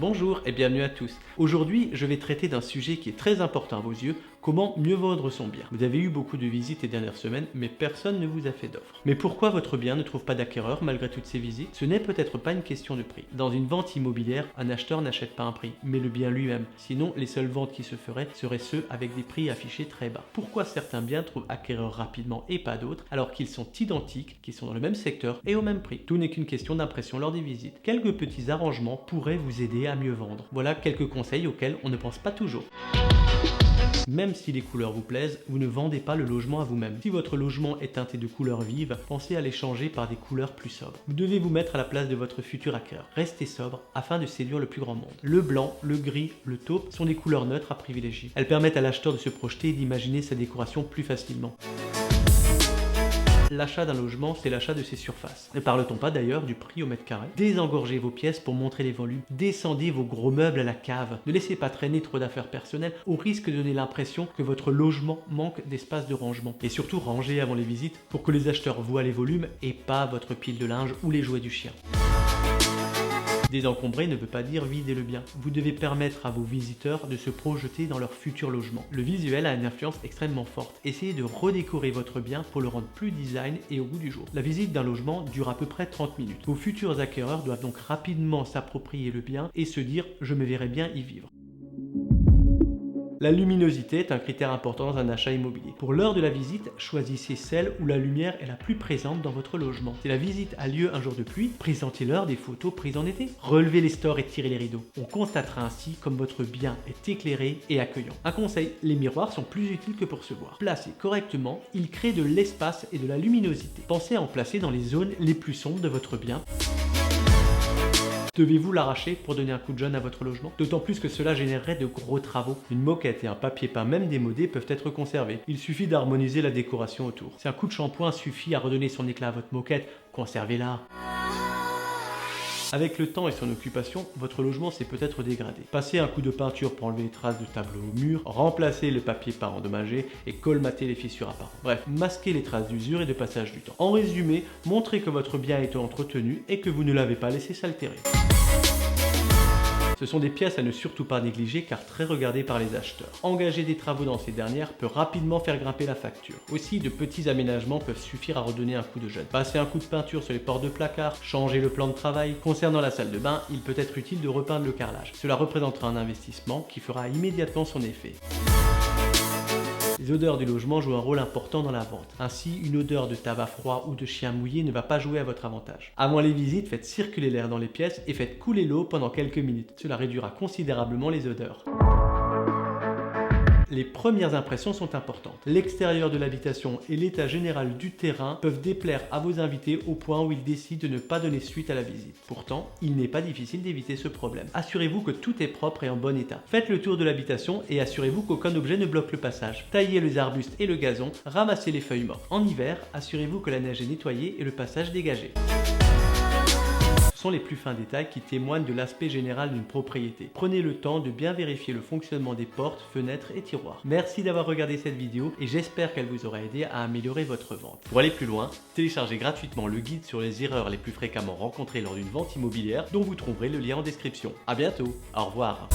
Bonjour et bienvenue à tous. Aujourd'hui, je vais traiter d'un sujet qui est très important à vos yeux, comment mieux vendre son bien. Vous avez eu beaucoup de visites les dernières semaines, mais personne ne vous a fait d'offre. Mais pourquoi votre bien ne trouve pas d'acquéreur malgré toutes ces visites? Ce n'est peut-être pas une question de prix. Dans une vente immobilière, un acheteur n'achète pas un prix, mais le bien lui-même. Sinon, les seules ventes qui se feraient seraient ceux avec des prix affichés très bas. Pourquoi certains biens trouvent acquéreur rapidement et pas d'autres, alors qu'ils sont identiques, qu'ils sont dans le même secteur et au même prix? Tout n'est qu'une question d'impression lors des visites. Quelques petits arrangements pourraient vous aider à mieux vendre. Voilà quelques conseils auxquels on ne pense pas toujours. Même si les couleurs vous plaisent, vous ne vendez pas le logement à vous-même. Si votre logement est teinté de couleurs vives, pensez à les changer par des couleurs plus sobres. Vous devez vous mettre à la place de votre futur acquéreur. Restez sobre afin de séduire le plus grand monde. Le blanc, le gris, le taupe sont des couleurs neutres à privilégier. Elles permettent à l'acheteur de se projeter et d'imaginer sa décoration plus facilement. L'achat d'un logement, c'est l'achat de ses surfaces. Ne parle-t-on pas d'ailleurs du prix au mètre carré? Désengorgez vos pièces pour montrer les volumes. Descendez vos gros meubles à la cave. Ne laissez pas traîner trop d'affaires personnelles au risque de donner l'impression que votre logement manque d'espace de rangement. Et surtout, rangez avant les visites pour que les acheteurs voient les volumes et pas votre pile de linge ou les jouets du chien. Désencombrer ne veut pas dire vider le bien. Vous devez permettre à vos visiteurs de se projeter dans leur futur logement. Le visuel a une influence extrêmement forte. Essayez de redécorer votre bien pour le rendre plus design et au goût du jour. La visite d'un logement dure à peu près 30 minutes. Vos futurs acquéreurs doivent donc rapidement s'approprier le bien et se dire « je me verrai bien y vivre ». La luminosité est un critère important dans un achat immobilier. Pour l'heure de la visite, choisissez celle où la lumière est la plus présente dans votre logement. Si la visite a lieu un jour de pluie, présentez-leur des photos prises en été. Relevez les stores et tirez les rideaux. On constatera ainsi comme votre bien est éclairé et accueillant. Un conseil, les miroirs sont plus utiles que pour se voir. Placés correctement, ils créent de l'espace et de la luminosité. Pensez à en placer dans les zones les plus sombres de votre bien. Devez-vous l'arracher pour donner un coup de jeune à votre logement? D'autant plus que cela générerait de gros travaux. Une moquette et un papier peint même démodé peuvent être conservés. Il suffit d'harmoniser la décoration autour. Si un coup de shampoing suffit à redonner son éclat à votre moquette, conservez-la. Avec le temps et son occupation, votre logement s'est peut-être dégradé. Passez un coup de peinture pour enlever les traces de tableau au mur, remplacez le papier peint endommagé et colmatez les fissures apparentes. Bref, masquez les traces d'usure et de passage du temps. En résumé, montrez que votre bien a été entretenu et que vous ne l'avez pas laissé s'altérer. Ce sont des pièces à ne surtout pas négliger car très regardées par les acheteurs. Engager des travaux dans ces dernières peut rapidement faire grimper la facture. Aussi, de petits aménagements peuvent suffire à redonner un coup de jeune. Passer un coup de peinture sur les portes de placard, changer le plan de travail. Concernant la salle de bain, il peut être utile de repeindre le carrelage. Cela représentera un investissement qui fera immédiatement son effet. Les odeurs du logement jouent un rôle important dans la vente. Ainsi, une odeur de tabac froid ou de chien mouillé ne va pas jouer à votre avantage. Avant les visites, faites circuler l'air dans les pièces et faites couler l'eau pendant quelques minutes. Cela réduira considérablement les odeurs. Les premières impressions sont importantes. L'extérieur de l'habitation et l'état général du terrain peuvent déplaire à vos invités au point où ils décident de ne pas donner suite à la visite. Pourtant, il n'est pas difficile d'éviter ce problème. Assurez-vous que tout est propre et en bon état. Faites le tour de l'habitation et assurez-vous qu'aucun objet ne bloque le passage. Taillez les arbustes et le gazon, ramassez les feuilles mortes. En hiver, assurez-vous que la neige est nettoyée et le passage dégagé. Sont les plus fins détails qui témoignent de l'aspect général d'une propriété. Prenez le temps de bien vérifier le fonctionnement des portes, fenêtres et tiroirs. Merci d'avoir regardé cette vidéo et j'espère qu'elle vous aura aidé à améliorer votre vente. Pour aller plus loin, téléchargez gratuitement le guide sur les erreurs les plus fréquemment rencontrées lors d'une vente immobilière dont vous trouverez le lien en description. À bientôt, au revoir.